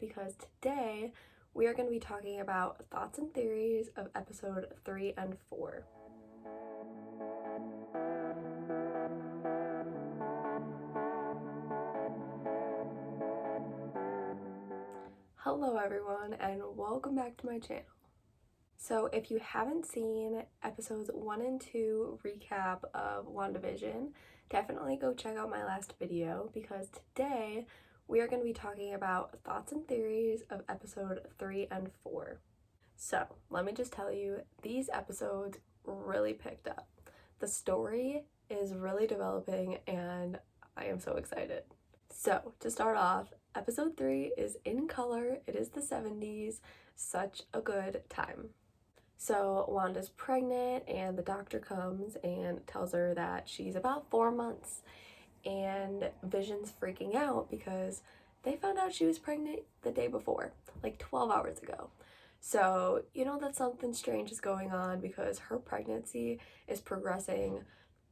because today we are going to be talking about thoughts and theories of episode 3 and 4. Hello everyone and welcome back to my channel. So if you haven't seen episodes 1 and 2 recap of WandaVision, definitely go check out my last video because today we are going to be talking about thoughts and theories of episode 3 and 4. So let me just tell you, these episodes really picked up. The story is really developing and I am so excited. So to start off, episode 3 is in color. It is the 70s. Such a good time. So Wanda's pregnant and the doctor comes and tells her that she's about 4 months, and Vision's freaking out because they found out she was pregnant the day before, like 12 hours ago. So you know that something strange is going on because her pregnancy is progressing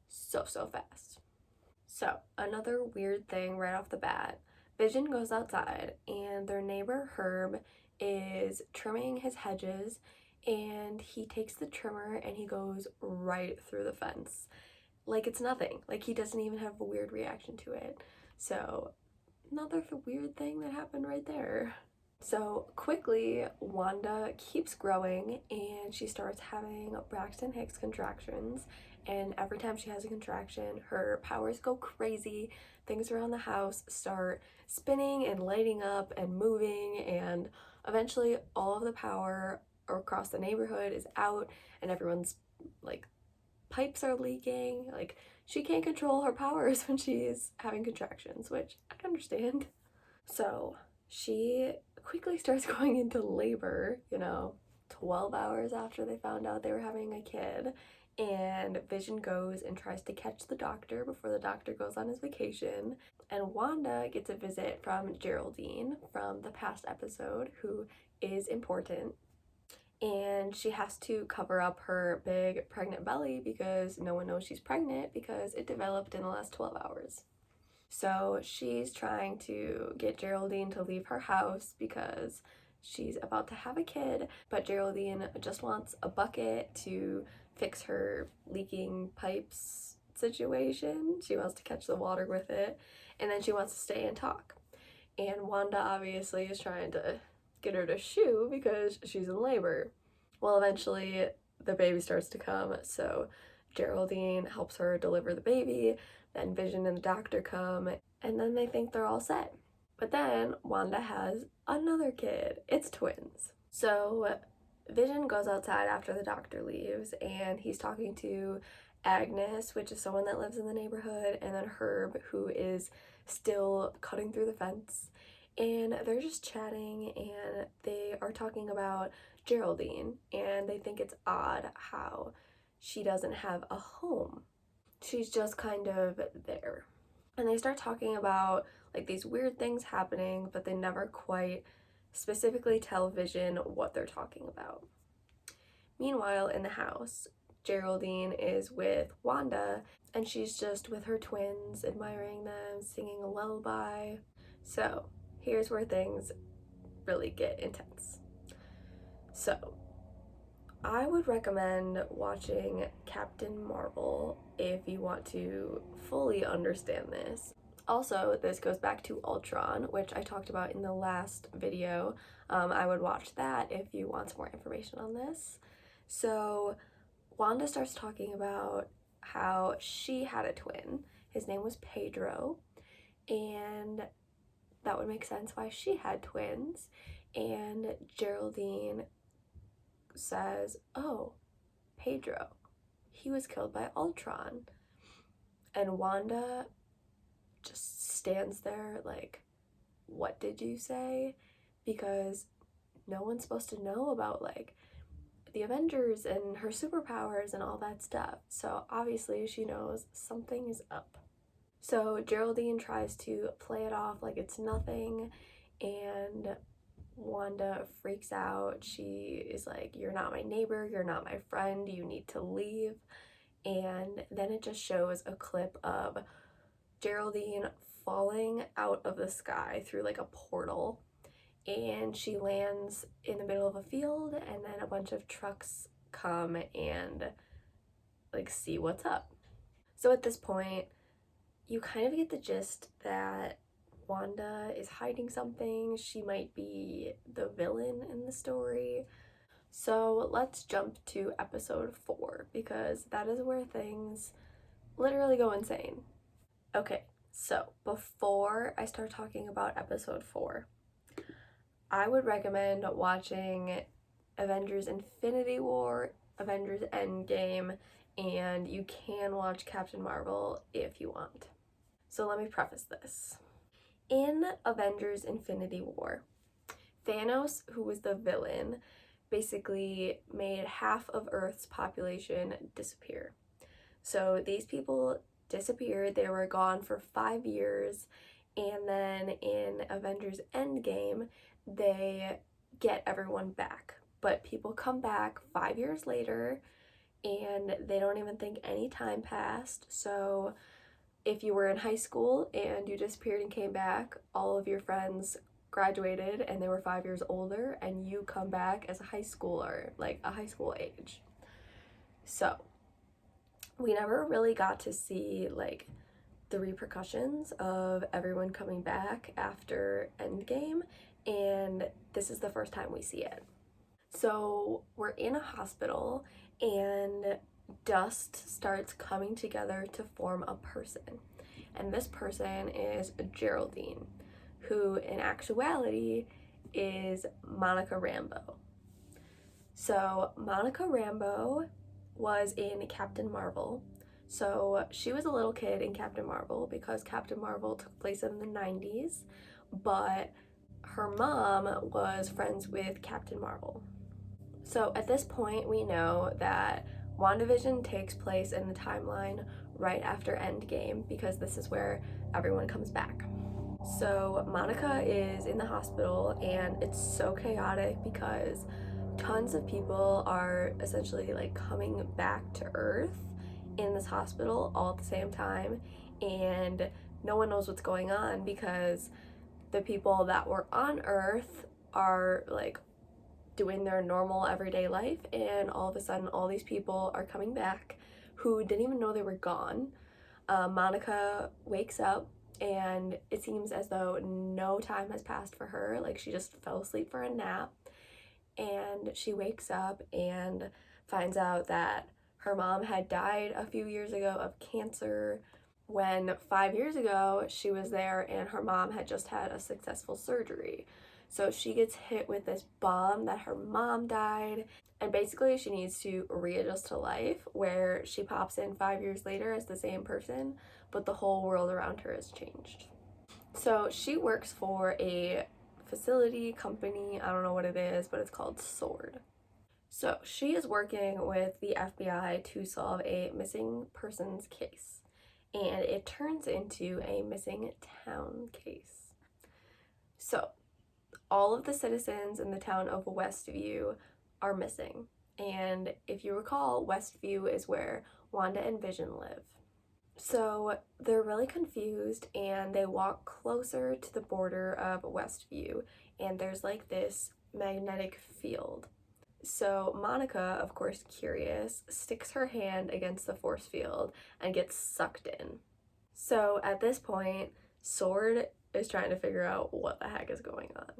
so fast. So another weird thing right off the bat, Vision goes outside and their neighbor Herb is trimming his hedges, and he takes the trimmer and he goes right through the fence like it's nothing. Like he doesn't even have a weird reaction to it. So another weird thing that happened right there. So quickly, Wanda keeps growing and she starts having Braxton Hicks contractions, and every time she has a contraction, her powers go crazy. Things around the house start spinning and lighting up and moving, and eventually all of the power across the neighborhood is out and everyone's like pipes are leaking. Like she can't control her powers when she's having contractions, which I understand. So she quickly starts going into labor, 12 hours after they found out they were having a kid. And Vision goes and tries to catch the doctor before the doctor goes on his vacation. And Wanda gets a visit from Geraldine from the past episode, who is important. And she has to cover up her big pregnant belly because no one knows she's pregnant because it developed in the last 12 hours. So she's trying to get Geraldine to leave her house because she's about to have a kid, but Geraldine just wants a bucket to fix her leaking pipes situation. She wants to catch the water with it, and then she wants to stay and talk. And Wanda obviously is trying to get her to shoo because she's in labor. Well, eventually the baby starts to come, so Geraldine helps her deliver the baby. Then Vision and the doctor come, and then they think they're all set. But then Wanda has another kid. It's twins. So Vision goes outside after the doctor leaves, and he's talking to Agnes, which is someone that lives in the neighborhood, and then Herb, who is still cutting through the fence. And they're just chatting, and they are talking about Geraldine, and they think it's odd how she doesn't have a home. She's just kind of there. And they start talking about like these weird things happening, but they never quite specifically tell Vision what they're talking about. Meanwhile, in the house, Geraldine is with Wanda, and she's just with her twins, admiring them, singing a lullaby. So here's where things really get intense. So I would recommend watching Captain Marvel if you want to fully understand this. Also, this goes back to Ultron, which I talked about in the last video. I would watch that if you want some more information on this. So Wanda starts talking about how she had a twin. His name was Pedro, and that would make sense why she had twins. And Geraldine says, "Oh, Pedro, he was killed by Ultron." And Wanda just stands there like, what did you say? Because no one's supposed to know about like the Avengers and her superpowers and all that stuff. So obviously she knows something is up. So Geraldine tries to play it off like it's nothing, and Wanda freaks out. She is like, "You're not my neighbor, you're not my friend, you need to leave." And then it just shows a clip of Geraldine falling out of the sky through like a portal, and she lands in the middle of a field, and then a bunch of trucks come and like see what's up. So at this point, you kind of get the gist that Wanda is hiding something. She might be the villain in the story. So let's jump to episode 4 because that is where things literally go insane. Okay, so before I start talking about episode 4, I would recommend watching Avengers Infinity War, Avengers Endgame, and you can watch Captain Marvel if you want. So let me preface this. In Avengers Infinity War, Thanos, who was the villain, basically made half of Earth's population disappear. So these people disappeared, they were gone for 5 years, and then in Avengers Endgame, they get everyone back. But people come back 5 years later, and they don't even think any time passed. So if you were in high school and you disappeared and came back, all of your friends graduated and they were 5 years older, and you come back as a high schooler, like a high school age. So we never really got to see like the repercussions of everyone coming back after Endgame, and this is the first time we see it. So we're in a hospital, and dust starts coming together to form a person. And this person is Geraldine, who in actuality is Monica Rambeau. So Monica Rambeau was in Captain Marvel. So she was a little kid in Captain Marvel because Captain Marvel took place in the 90s, but her mom was friends with Captain Marvel. So at this point, we know that WandaVision takes place in the timeline right after Endgame because this is where everyone comes back. So Monica is in the hospital, and it's so chaotic because tons of people are essentially like coming back to Earth in this hospital all at the same time, and no one knows what's going on because the people that were on Earth are like doing their normal everyday life, and all of a sudden all these people are coming back who didn't even know they were gone. Monica wakes up, and it seems as though no time has passed for her. Like she just fell asleep for a nap, and she wakes up and finds out that her mom had died a few years ago of cancer, when 5 years ago she was there and her mom had just had a successful surgery. So she gets hit with this bomb that her mom died, and basically she needs to readjust to life, where she pops in 5 years later as the same person, but the whole world around her has changed. So she works for a facility company, I don't know what it is, but it's called Sword. So she is working with the FBI to solve a missing persons case, and it turns into a missing town case. So all of the citizens in the town of Westview are missing, and if you recall, Westview is where Wanda and Vision live. So they're really confused, and they walk closer to the border of Westview, and there's like this magnetic field. So Monica, of course curious, sticks her hand against the force field and gets sucked in. So at this point, Sword is trying to figure out what the heck is going on.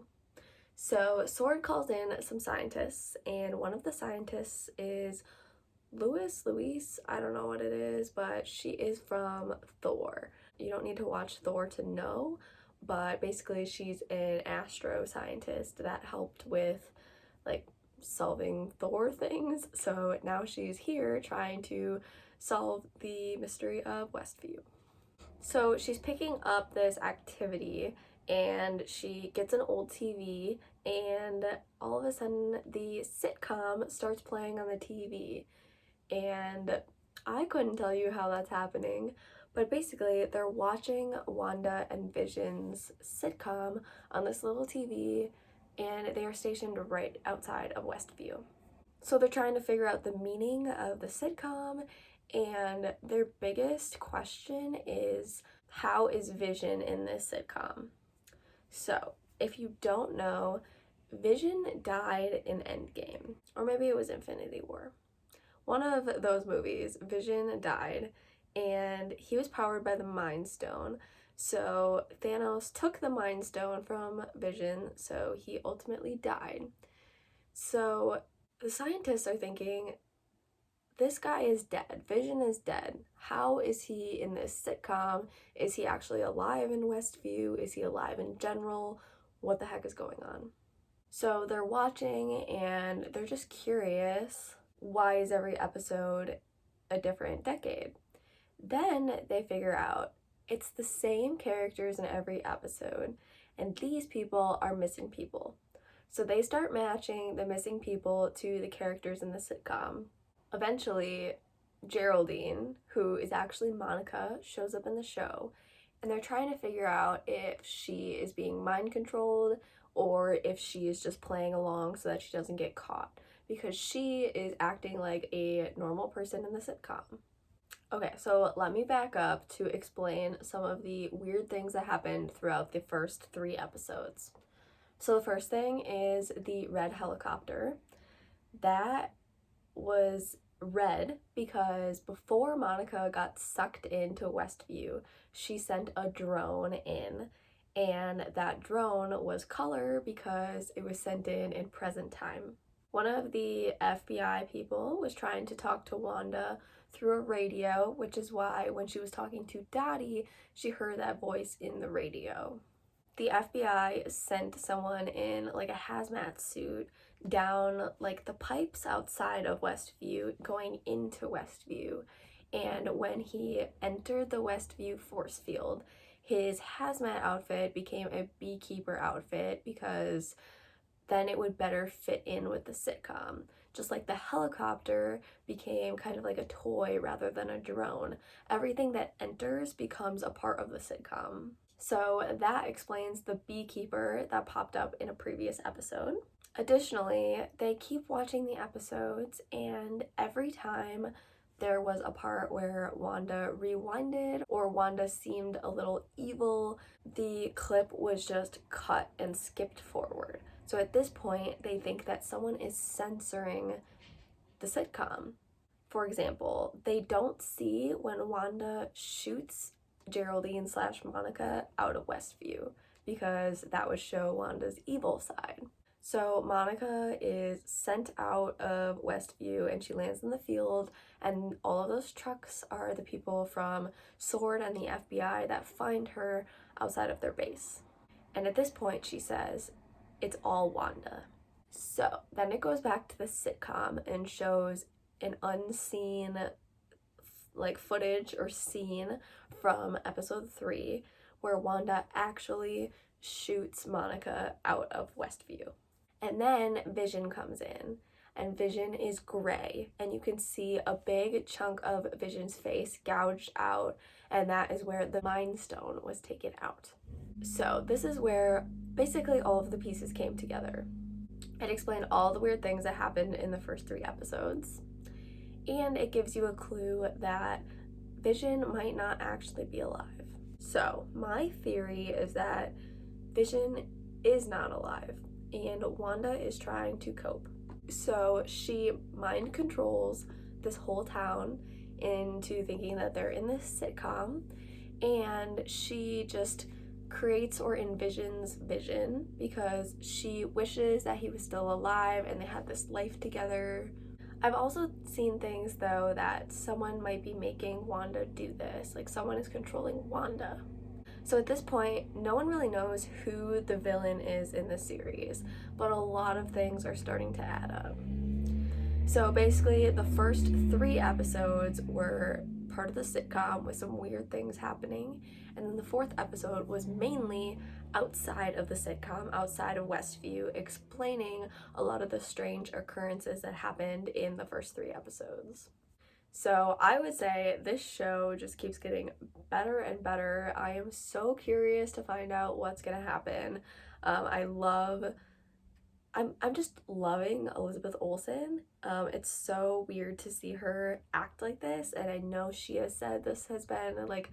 So Sword calls in some scientists, and one of the scientists is Louise, I don't know what it is, but she is from Thor. You don't need to watch Thor to know, but basically she's an astro scientist that helped with like solving Thor things. So now she's here trying to solve the mystery of Westview. So she's picking up this activity, and she gets an old TV, and all of a sudden the sitcom starts playing on the TV. And I couldn't tell you how that's happening, but basically they're watching Wanda and Vision's sitcom on this little TV, and they are stationed right outside of Westview. So they're trying to figure out the meaning of the sitcom, and their biggest question is, how is Vision in this sitcom? So if you don't know, Vision died in Endgame, or maybe it was Infinity War. One of those movies, Vision died, and he was powered by the Mind Stone. So Thanos took the Mind Stone from Vision, so he ultimately died. So the scientists are thinking, this guy is dead. Vision is dead. How is he in this sitcom? Is he actually alive in Westview? Is he alive in general? What the heck is going on? So they're watching and they're just curious, why is every episode a different decade? Then they figure out it's the same characters in every episode, and these people are missing people. So they start matching the missing people to the characters in the sitcom. Eventually, Geraldine, who is actually Monica, shows up in the show, and they're trying to figure out if she is being mind controlled or if she is just playing along so that she doesn't get caught, because she is acting like a normal person in the sitcom. Okay, so let me back up to explain some of the weird things that happened throughout the first 3 episodes. So the first thing is the red helicopter. That was red because before Monica got sucked into Westview, she sent a drone in, and that drone was color because it was sent in present time. One of the FBI people was trying to talk to Wanda through a radio, which is why when she was talking to Dottie, she heard that voice in the radio. The FBI sent someone in like a hazmat suit down like the pipes outside of Westview going into Westview, and when he entered the Westview force field, his hazmat outfit became a beekeeper outfit because then it would better fit in with the sitcom. Just like the helicopter became kind of like a toy rather than a drone. Everything that enters becomes a part of the sitcom. So that explains the beekeeper that popped up in a previous episode. Additionally, they keep watching the episodes, and every time there was a part where Wanda rewinded or Wanda seemed a little evil, the clip was just cut and skipped forward. So at this point, they think that someone is censoring the sitcom. For example, they don't see when Wanda shoots Geraldine / Monica out of Westview because that would show Wanda's evil side. So Monica is sent out of Westview and she lands in the field, and all of those trucks are the people from SWORD and the FBI that find her outside of their base. And at this point, she says, it's all Wanda. So then it goes back to the sitcom and shows an unseen like footage or scene from episode 3 where Wanda actually shoots Monica out of Westview. And then Vision comes in, and Vision is gray, and you can see a big chunk of Vision's face gouged out, and that is where the Mind Stone was taken out. So this is where basically all of the pieces came together. It explained all the weird things that happened in the first 3 episodes, and it gives you a clue that Vision might not actually be alive. So my theory is that Vision is not alive, and Wanda is trying to cope. So she mind controls this whole town into thinking that they're in this sitcom, and she just creates or envisions Vision because she wishes that he was still alive and they had this life together. I've also seen things though that someone might be making Wanda do this, like someone is controlling Wanda. So at this point, no one really knows who the villain is in this series, but a lot of things are starting to add up. So basically, the first 3 episodes were part of the sitcom with some weird things happening, and then the 4th episode was mainly outside of the sitcom, outside of Westview, explaining a lot of the strange occurrences that happened in the first 3 episodes. So I would say this show just keeps getting better and better. I am so curious to find out what's gonna happen. I'm just loving Elizabeth Olsen. It's so weird to see her act like this, and I know she has said this has been like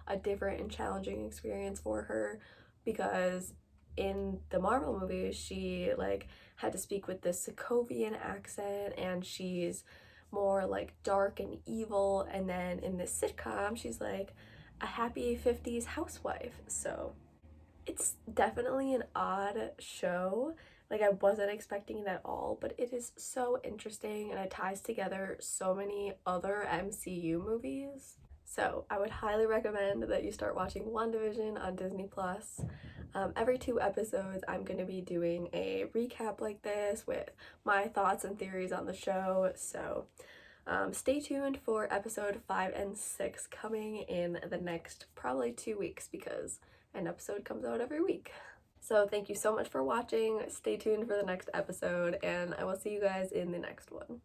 a different and challenging experience for her because in the Marvel movies, she like had to speak with this Sokovian accent, and she's more like dark and evil, and then in this sitcom she's like a happy 50s housewife. So it's definitely an odd show. Like, I wasn't expecting it at all, but it is so interesting and it ties together so many other MCU movies. So I would highly recommend that you start watching WandaVision on Disney Plus. Every 2 episodes, I'm going to be doing a recap like this with my thoughts and theories on the show. So stay tuned for episode 5 and 6 coming in the next probably 2 weeks, because an episode comes out every week. So thank you so much for watching. Stay tuned for the next episode, and I will see you guys in the next one.